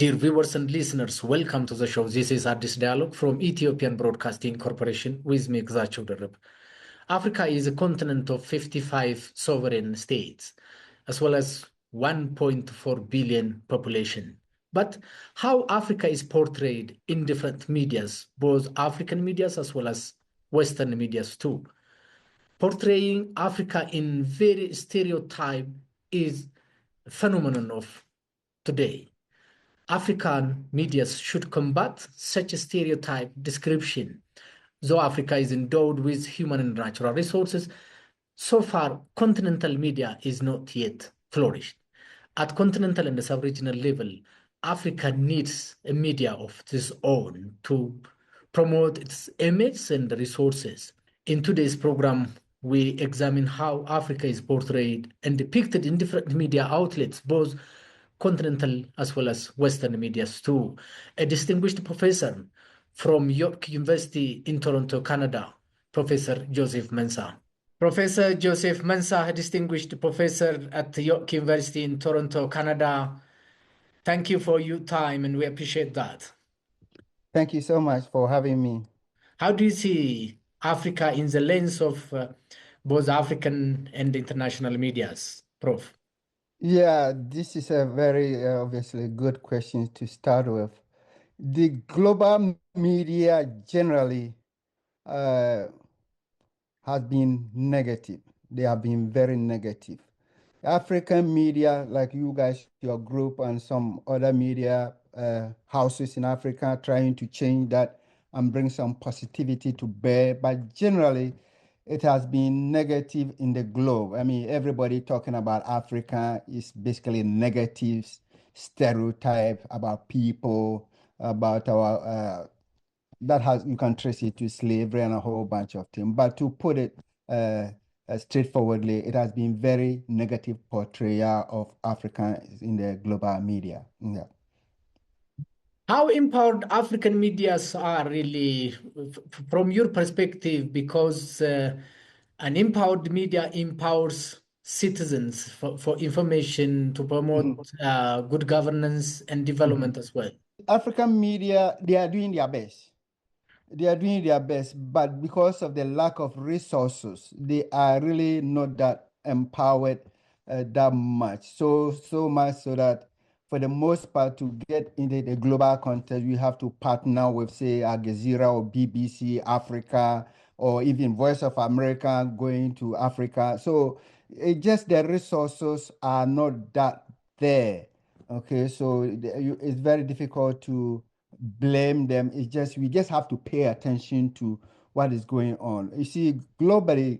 Dear viewers and listeners, welcome to the show. This is Addis Dialogue from Ethiopian Broadcasting Corporation with me, Gzacho Derib. Africa is a continent of 55 sovereign states, as well as 1.4 billion population. But how Africa is portrayed in different medias, both African medias as well as Western medias too. Portraying Africa in very stereotype is a phenomenon of today. African media should combat such a stereotype description. Though Africa is endowed with human and natural resources, so far continental media is not yet flourished. At continental and sub-regional level, Africa needs a media of its own to promote its image and resources. In today's program, we examine how Africa is portrayed and depicted in different media outlets, both continental as well as Western medias too. A distinguished professor from York University in Toronto, Canada, Professor Joseph Mensah. Professor Joseph Mensah, a distinguished professor at York University in Toronto, Canada. Thank you for your time, and we appreciate that. Thank you so much for having me. How do you see Africa in the lens of both African and international medias, Prof? Yeah, this is a very obviously good question to start with. The global media generally uh, has been negative. They have been very negative. African media, like you guys, your group, and some other media houses in Africa, trying to change that and bring some positivity to bear. But generally, it has been negative in the globe. I mean, everybody talking about Africa is basically negative stereotype about people, about our that has you can trace it to slavery and a whole bunch of things. But to put it straightforwardly, it has been very negative portrayal of Africa in the global media. Yeah. How empowered African medias are really, from your perspective, because an empowered media empowers citizens for information to promote good governance and development as well. African media, they are doing their best. They are doing their best, but because of the lack of resources, they are really not that empowered that much. So much so that for the most part, to get into the global context, we have to partner with, say, Al Jazeera or BBC Africa, or even Voice of America going to Africa. So it just the resources are not that there. Okay, so it's very difficult to blame them. It's just we just have to pay attention to what is going on. You see, globally,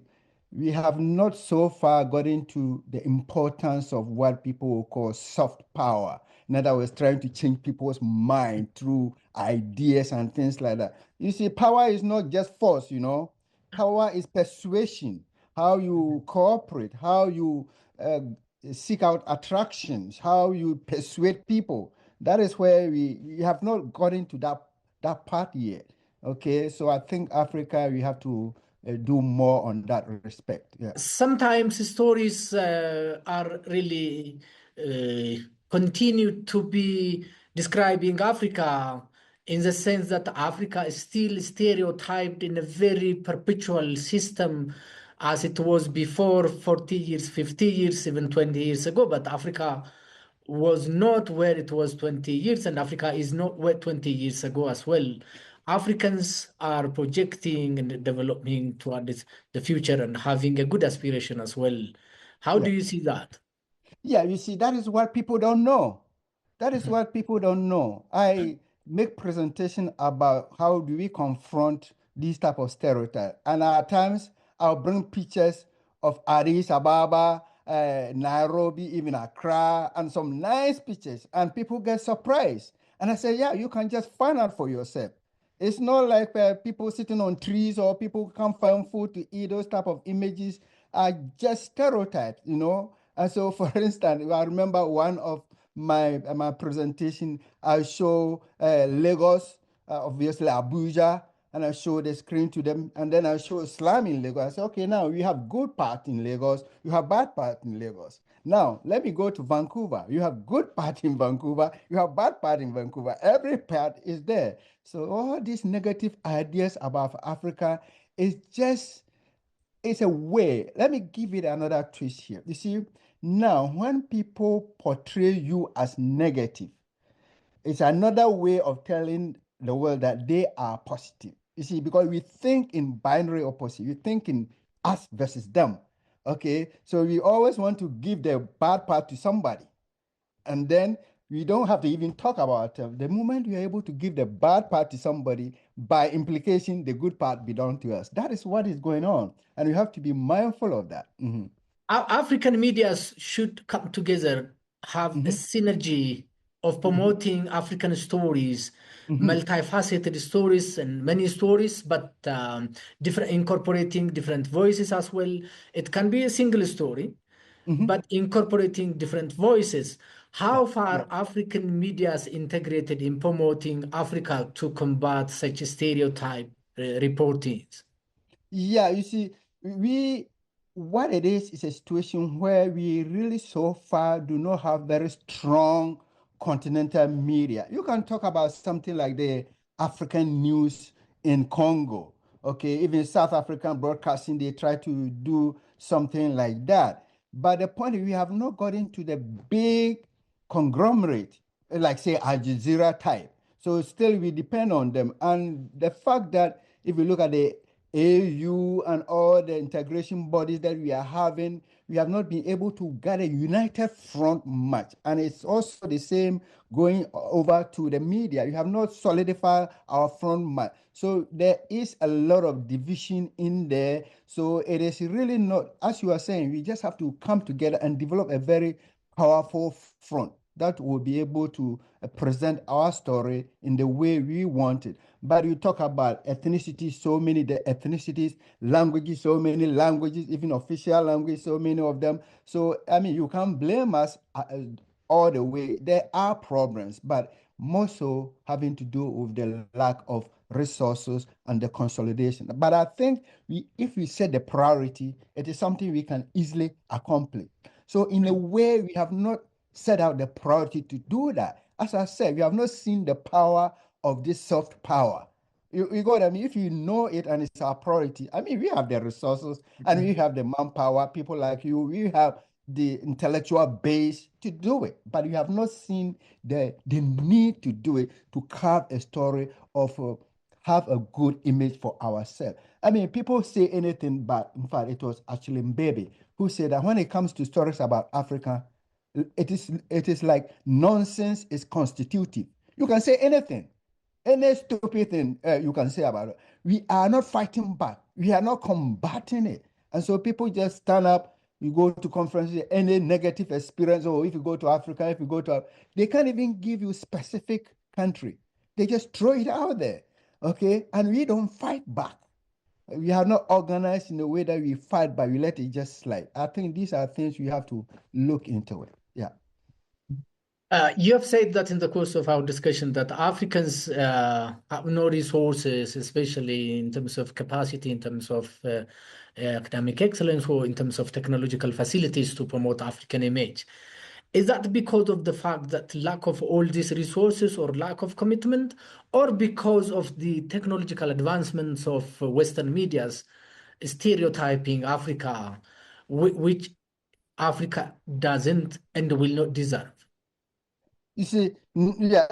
we have not so far got into the importance of what people will call soft power. In other words, trying to change people's mind through ideas and things like that. You see, power is not just force, Power is persuasion, how you cooperate, how you seek out attractions, how you persuade people. That is where we have not gotten to that part yet. Okay, so I think Africa, we have to do more on that respect. Yeah. Sometimes stories are really continue to be describing Africa in the sense that Africa is still stereotyped in a very perpetual system as it was before 40 years, 50 years, even 20 years ago. But Africa was not where it was 20 years, and Africa is not where 20 years ago as well. Africans are projecting and developing towards the future and having a good aspiration as well. How do you see that? Yeah, you see, that is what people don't know. That is what people don't know. I make presentation about how do we confront these type of stereotypes. And at times, I'll bring pictures of Addis Ababa, Nairobi, even Accra, and some nice pictures. And people get surprised. And I say, yeah, you can just find out for yourself. It's not like people sitting on trees or people can't find food to eat. Those type of images are just stereotypes, And so, for instance, I remember one of my presentation, I show Lagos, obviously Abuja, and I show the screen to them, and then I show slum in Lagos. I say, okay, now you have good part in Lagos, you have bad part in Lagos. Now, let me go to Vancouver. You have good part in Vancouver, you have bad part in Vancouver. Every part is there. So all these negative ideas about Africa is just, it's a way. Let me give it another twist here. You see, now when people portray you as negative, it's another way of telling the world that they are positive. You see, because we think in binary opposite, we think in us versus them. Okay, so we always want to give the bad part to somebody, and then we don't have to even talk about the moment we are able to give the bad part to somebody, by implication, the good part belongs to us. That is what is going on, and we have to be mindful of that. African medias should come together, have a Mhm, synergy of mhm, promoting African stories, mhm. multifaceted stories and many stories, but different, incorporating different voices as well. It can be a single story, Mhm. but incorporating different voices. Yeah, How far yeah. African media is integrated in promoting Africa to combat such stereotype reportings? Yeah, you see, we what it is a situation where we really so far do not have very strong continental media. You can talk about something like the African news in Congo. Okay, even South African broadcasting, they try to do something like that. But the point is, we have not gotten to the big conglomerate, like say Al Jazeera type. So still we depend on them. And the fact that if you look at the AU and all the integration bodies that we are having, we have not been able to get a united front much. And it's also the same going over to the media. We have not solidified our front much. So there is a lot of division in there. So it is really not, as you are saying, we just have to come together and develop a very powerful front that will be able to present our story in the way we want it. But you talk about ethnicity, so many the ethnicities, languages, so many languages, even official language, so many of them. So I mean, you can't blame us all the way. There are problems, but more so having to do with the lack of resources and the consolidation. But I think if we set the priority, it is something we can easily accomplish. So in a way, we have not set out the priority to do that. As I said, we have not seen the power of this soft power. You got what I mean? If you know it and it's our priority, I mean, we have the resources and we have the manpower, people like you, we have the intellectual base to do it, but we have not seen the need to do it, to carve a story of have a good image for ourselves. I mean, people say anything, but in fact, it was actually Mbebe who said that when it comes to stories about Africa, it is like nonsense is constitutive. You can say anything, any stupid thing you can say about it. We are not fighting back. We are not combating it. And so people just stand up. You go to conferences, any negative experience, or if you go to Africa, if you go to, they can't even give you specific country. They just throw it out there. Okay. And we don't fight back. We are not organized in a way that we fight, but we let it just slide. I think these are things we have to look into it. Yeah. You have said that in the course of our discussion that Africans have no resources, especially in terms of capacity, in terms of academic excellence, or in terms of technological facilities to promote African image. Is that because of the fact that lack of all these resources or lack of commitment, or because of the technological advancements of Western medias stereotyping Africa, which Africa doesn't and will not deserve? You see, yeah,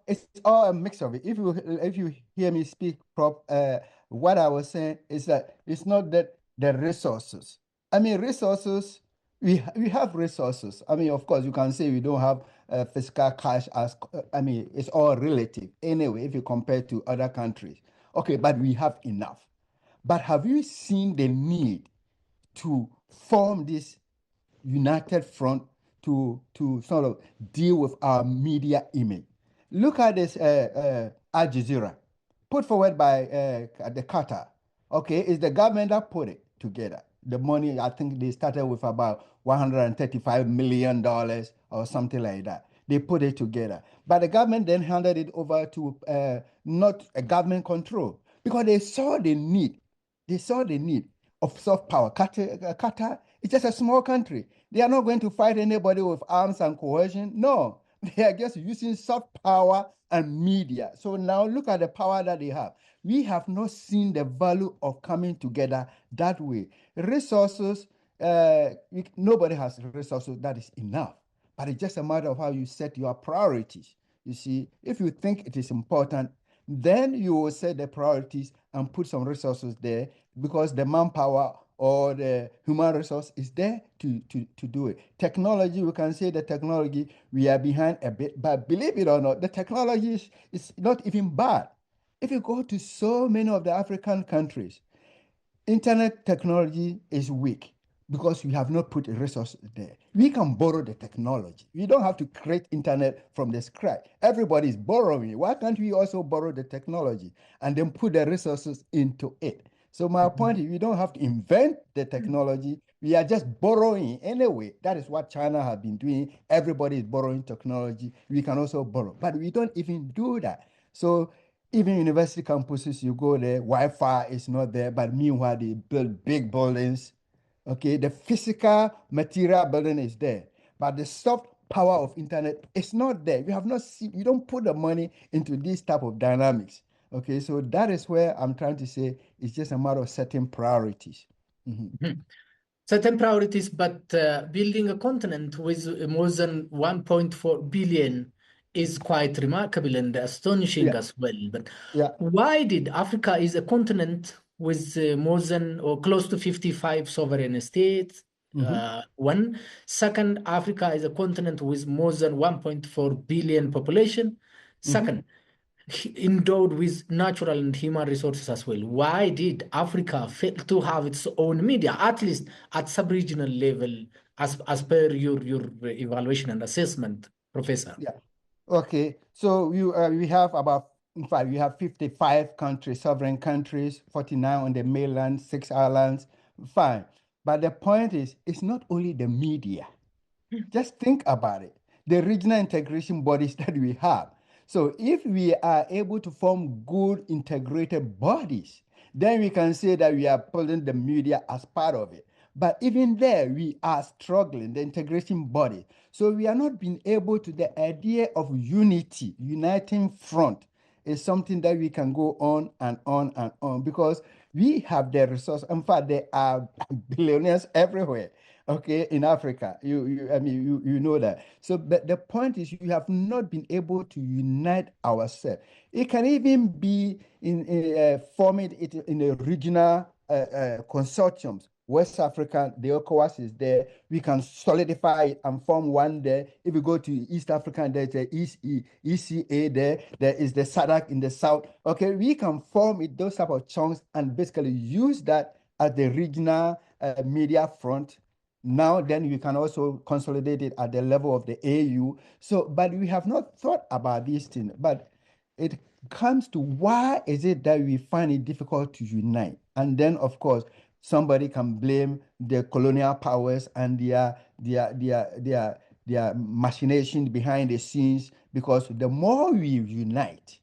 it's all a mix of it. If you hear me speak, what I was saying is that it's not that the resources. I mean, resources. We have resources. I mean, of course, you can say we don't have fiscal cash I mean, it's all relative anyway. If you compare to other countries, okay, but we have enough. But have you seen the need to form this united front to sort of deal with our media image? Look at this Al Jazeera, put forward by the Qatar. Okay, it's the government that put it together. The money, I think they started with about $135 million or something like that. They put it together, but the government then handed it over to not a government control, because they saw the need. They saw the need. of soft power. Qatar is just a small country. They are not going to fight anybody with arms and coercion. No, they are just using soft power and media. So now look at the power that they have. We have not seen the value of coming together that way. Resources, nobody has resources that is enough, but it's just a matter of how you set your priorities. You see, if you think it is important, then you will set the priorities and put some resources there because the manpower or the human resource is there to do it. Technology, we can say the technology, we are behind a bit, but believe it or not, the technology is not even bad. If you go to so many of the African countries, internet technology is weak because we have not put a resource there. We can borrow the technology. We don't have to create internet from the scratch. Everybody is borrowing. Why can't we also borrow the technology and then put the resources into it? So my point is, we don't have to invent the technology. We are just borrowing anyway. That is what China has been doing. Everybody is borrowing technology. We can also borrow, but we don't even do that. So even university campuses, you go there, Wi-Fi is not there, but meanwhile they build big buildings. Okay, the physical material building is there, but the soft power of internet is not there. You have not seen, you don't put the money into this type of dynamics. Okay, so that is where I'm trying to say it's just a matter of setting priorities. Mhm. Certain priorities, but building a continent with more than 1.4 billion is quite remarkable and astonishing Yeah, as well. But yeah. why did Africa is a continent with more than or close to 55 sovereign states? Mhm, One. Second, Africa is a continent with more than 1.4 billion population. mhm. Second, endowed with natural and human resources as well. Why did Africa fail to have its own media, at least at sub-regional level, as per your evaluation and assessment, Professor? Yeah. Okay, so we have about, in fact, we have 55 countries, sovereign countries, 49 on the mainland, 6 islands. Fine. But the point is, it's not only the media. Just think about it. The regional integration bodies that we have. So if we are able to form good integrated bodies, then we can say that we are pulling the media as part of it. But even there, we are struggling, the integration body. So we are not being able to, the idea of unity, uniting front is something that we can go on and on and on because we have the resource. In fact, there are billionaires everywhere. Okay, in Africa, I mean, you know that. So, but the point is, you have not been able to unite ourselves. It can even be in forming it in a regional consortiums. West Africa, the ECOWAS is there. We can solidify it and form one there. If we go to East Africa, there's the ECA there. There is the SADC in the south. Okay, we can form it, those type of chunks, and basically use that as the regional media front. Now, then we can also consolidate it at the level of the AU. So, but we have not thought about these things. But it comes to why is it that we find it difficult to unite? And then, of course, somebody can blame the colonial powers and their machination behind the scenes, because the more we unite,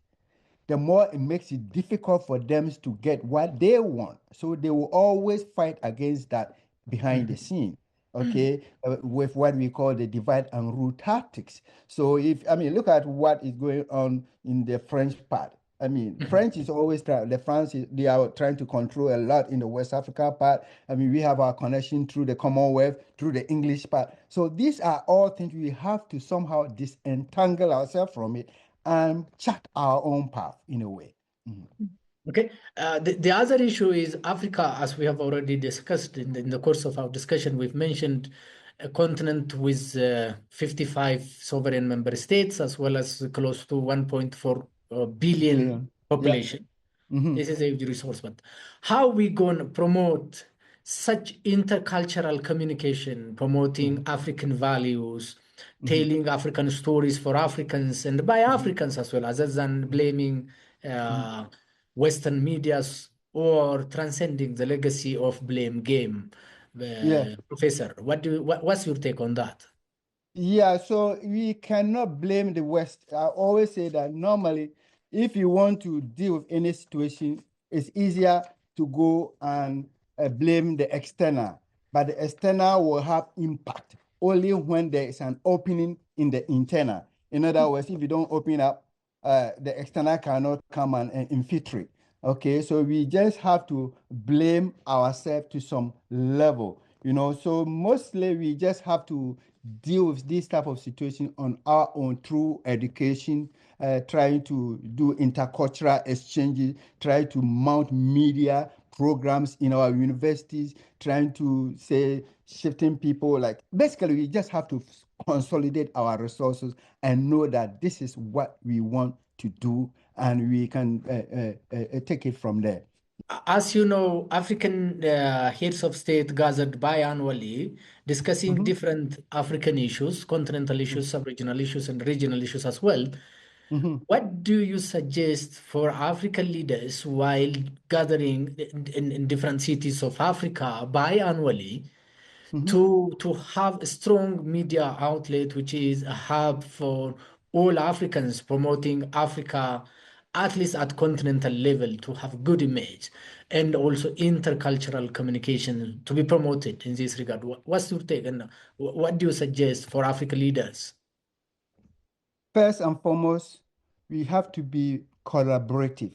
the more it makes it difficult for them to get what they want. So they will always fight against that behind the scene, okay, with what we call the divide and rule tactics. So if, I mean, look at what is going on in the French part. I mean, French is always trying, they are trying to control a lot in the West Africa part. I mean, we have our connection through the Commonwealth, through the English part. So these are all things we have to somehow disentangle ourselves from it and chart our own path in a way. Mhm. Okay. The other issue is Africa, as we have already discussed in the course of our discussion, we've mentioned a continent with 55 sovereign member states, as well as close to 1.4 billion Billion. Yeah. population. Hmm. This is a huge resource, but how we going to promote such intercultural communication, promoting Hmm. African values, Hmm. telling African stories for Africans and by Hmm. Africans as well, other than blaming Hmm. uh, Western medias or transcending the legacy of blame game? Yeah. Professor, what's your take on that? Yeah, so we cannot blame the West. I always say that normally, if you want to deal with any situation, it's easier to go and blame the external, but the external will have impact only when there is an opening in the internal. In other words, if you don't open up, the external cannot come and infiltrate. Okay, so we just have to blame ourselves to some level, you know. So mostly we just have to deal with this type of situation on our own through education, trying to do intercultural exchanges, try to mount media programs in our universities, trying to say shifting people. Like basically, we just have to consolidate our resources and know that this is what we want to do, and we can take it from there. As you know, African heads of state gathered biannually discussing Mhm, different African issues, continental issues, sub-regional issues, and regional issues as well. mhm, What do you suggest for African leaders while gathering in different cities of Africa biannually mhm. to have a strong media outlet, which is a hub for all Africans promoting Africa, at least at continental level, to have good image, and also intercultural communication to be promoted in this regard? What's your take, and what do you suggest for African leaders? First and foremost, we have to be collaborative,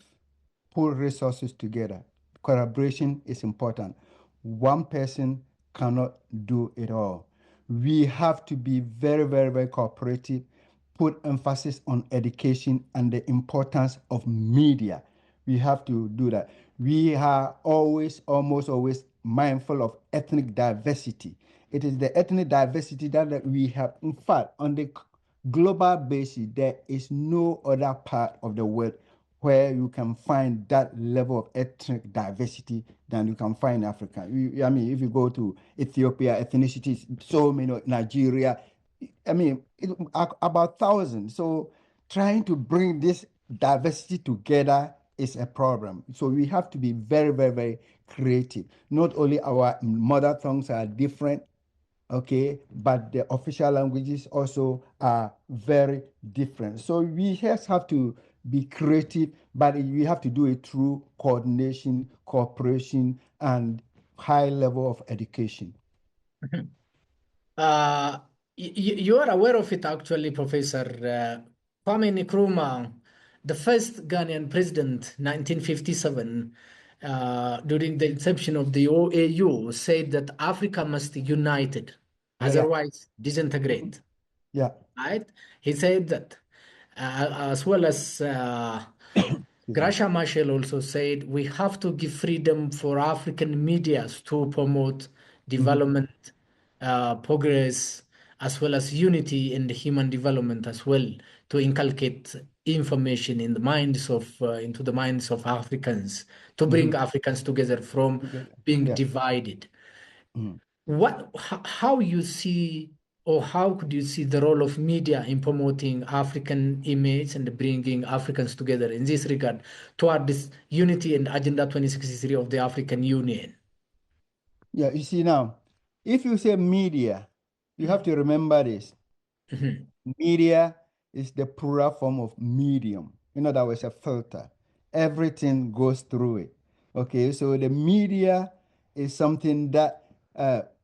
pull resources together. Collaboration is important. One person cannot do it all. We have to be very, very, very cooperative, put emphasis on education and the importance of media. We have to do that. We are always, almost always mindful of ethnic diversity. It is the ethnic diversity that we have. In fact, on the global basis, there is no other part of the world where you can find that level of ethnic diversity than you can find in Africa. I mean, if you go to Ethiopia, ethnicities, so many, Nigeria, I mean, about thousands. So trying to bring this diversity together is a problem. So we have to be very, very, very creative. Not only our mother tongues are different, okay, but the official languages also are very different. So we just have to be creative, but we have to do it through coordination, cooperation, and high level of education. Uh, you are aware of it, actually, Professor. Kwame Nkrumah, the first Ghanaian president, 1957, during the inception of the OAU, said that Africa must be united, Yeah. otherwise Mhm. disintegrate. Yeah. Right? He said that, as well as Excuse me. Gracia Machel also said we have to give freedom for African medias to promote Mhm. development, progress, as well as unity and human development as well, to inculcate information in the minds of into the minds of Africans, to bring Mhm. Africans together from Together. being Yeah. divided. Mhm. How you see, or how could you see the role of media in promoting African image and bringing Africans together in this regard toward this unity and Agenda 2063 of the African Union? Yeah. You see now, if you say media, you have to remember this. Mhm. Media is the plural form of medium. In other words, a filter. Everything goes through it. Okay, so the media is something that,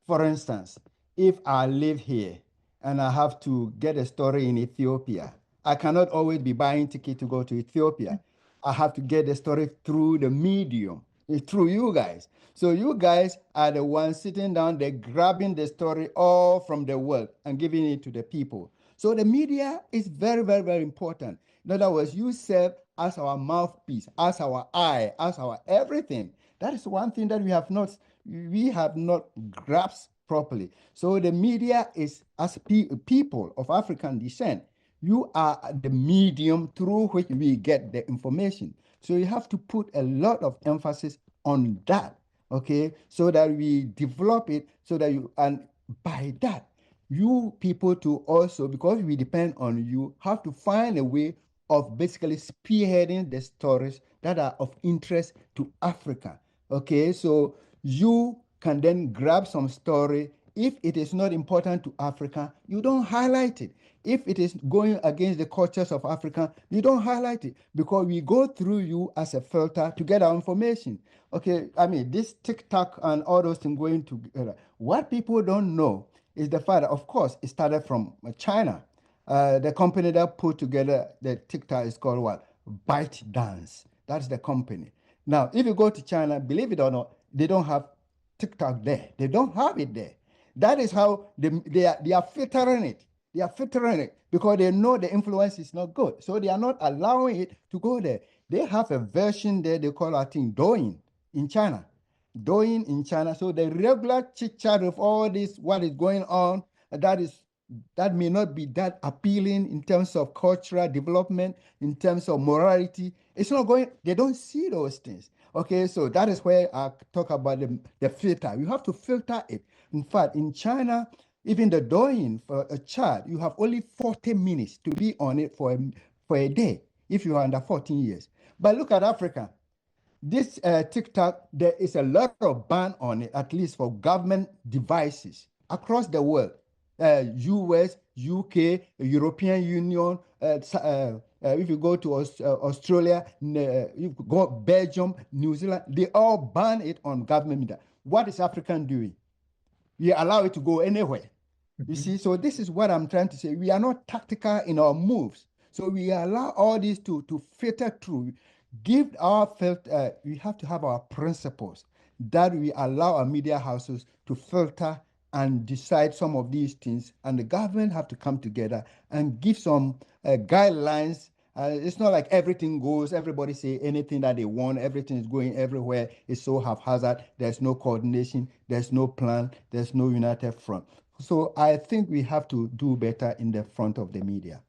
for instance, if I live here and I have to get a story in Ethiopia, I cannot always be buying ticket to go to Ethiopia. I have to get the story through the medium, through you guys. So you guys are the ones sitting down there grabbing the story all from the world and giving it to the people. So the media is very, very, very important. In other words, you serve as our mouthpiece, as our eye, as our everything. That is one thing that we have not grasped properly. So the media is as people of African descent. You are the medium through which we get the information. So you have to put a lot of emphasis on that, okay, so that we develop it, so that you, and by that, you people to also, because we depend on you, have to find a way of basically spearheading the stories that are of interest to Africa. Okay, so you can then grab some story if it is not important to Africa, you don't highlight it. If it is going against the cultures of Africa, you don't highlight it, because we go through you as a filter to get our information. Okay, I mean, this TikTok and all those things going together. What people don't know is the fact that, of course, it started from China. The company that put together the TikTok is called what? ByteDance. That's the company. Now, if you go to China, believe it or not, they don't have TikTok there. They don't have it there. That is how they are filtering it. They are filtering it because they know the influence is not good. So they are not allowing it to go there. They have a version there they call, I think, Douyin in China. Douyin in China. So the regular chit chat of all this, what is going on, that may not be that appealing in terms of cultural development, in terms of morality. It's not going, they don't see those things. Okay, so that is where I talk about the filter. You have to filter it. In fact, in China, even the Douyin for a child, you have only 40 minutes to be on it for a day if you are under 14 years. But look at Africa. This TikTok, there is a lot of ban on it, at least for government devices across the world. US, UK, European Union, if you go to Australia, you go Belgium, New Zealand, they all ban it on government media. What is African doing? We allow it to go anywhere. You see, so this is what I'm trying to say. We are not tactical in our moves. So we allow all this to filter through. We have to have our principles that we allow our media houses to filter and decide some of these things. And the government have to come together and give some guidelines. It's not like everything goes, everybody say anything that they want, everything is going everywhere. It's so haphazard. There's no coordination, there's no plan, there's no united front. So I think we have to do better in the front of the media.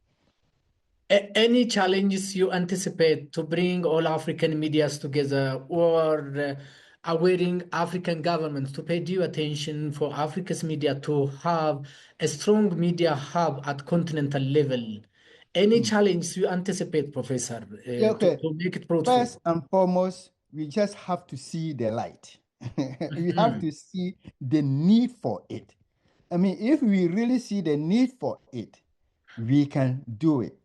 Any challenges you anticipate to bring all African medias together, or awaiting African governments to pay due attention for Africa's media to have a strong media hub at continental level? Any challenge you anticipate, Professor, Okay. to make it fruitful? First and foremost, we just have to see the light. We have to see the need for it. I mean, if we really see the need for it, we can do it.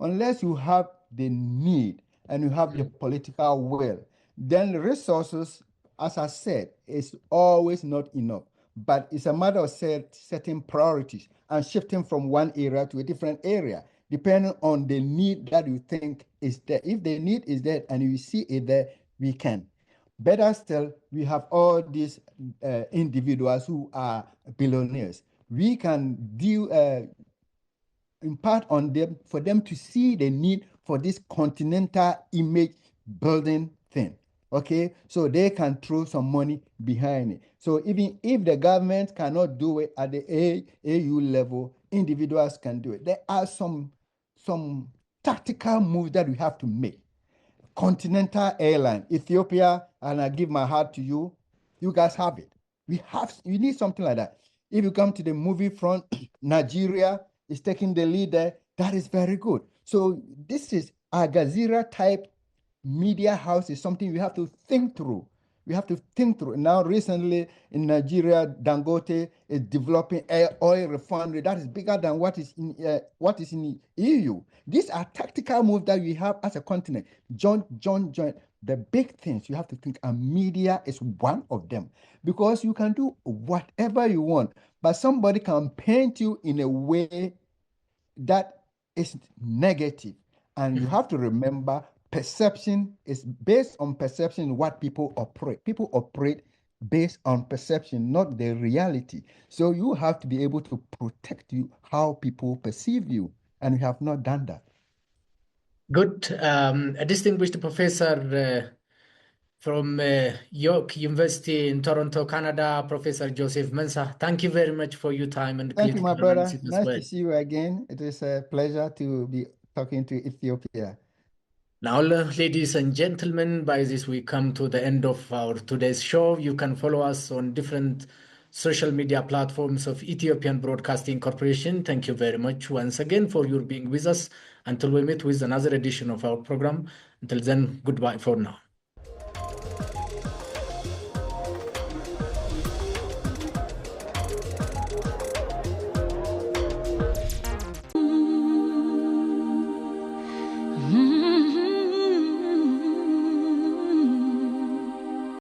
Unless you have the need and you have the political will, then the resources, as I said, is always not enough. But it's a matter of setting priorities and shifting from one area to a different area, depending on the need that you think is there. If the need is there and you see it there, we can. Better still, we have all these individuals who are billionaires. We can impart on them for them to see the need for this continental image building thing. Okay, so they can throw some money behind it. So even if the government cannot do it at the AU level, individuals can do it. There are some tactical moves that we have to make. Continental airline, Ethiopia, and I give my heart to you. You guys have it. We need something like that. If you come to the movie front, Nigeria is taking the lead there. That is very good. So this is a Gazira type media house is something we have to think through. We have to think through. Now, recently in Nigeria, Dangote is developing oil refinery that is bigger than what is in the EU. These are tactical moves that we have as a continent. Join. The big things you have to think, and media is one of them, because you can do whatever you want, but somebody can paint you in a way that is negative, and you have to remember perception is based on perception. What people operate based on perception, not the reality. So you have to be able to protect you how people perceive you, and we have not done that. Good. A distinguished professor from York University in Toronto, Canada, Professor Joseph Mensah. Thank you very much for your time and Thank you, my critical brother. analysis as Nice well. to see you again. It is a pleasure to be talking to Ethiopia. Now, ladies and gentlemen, by this we come to the end of our today's show. You can follow us on different social media platforms of Ethiopian Broadcasting Corporation. Thank you very much once again for your being with us until we meet with another edition of our program. Until then, goodbye for now.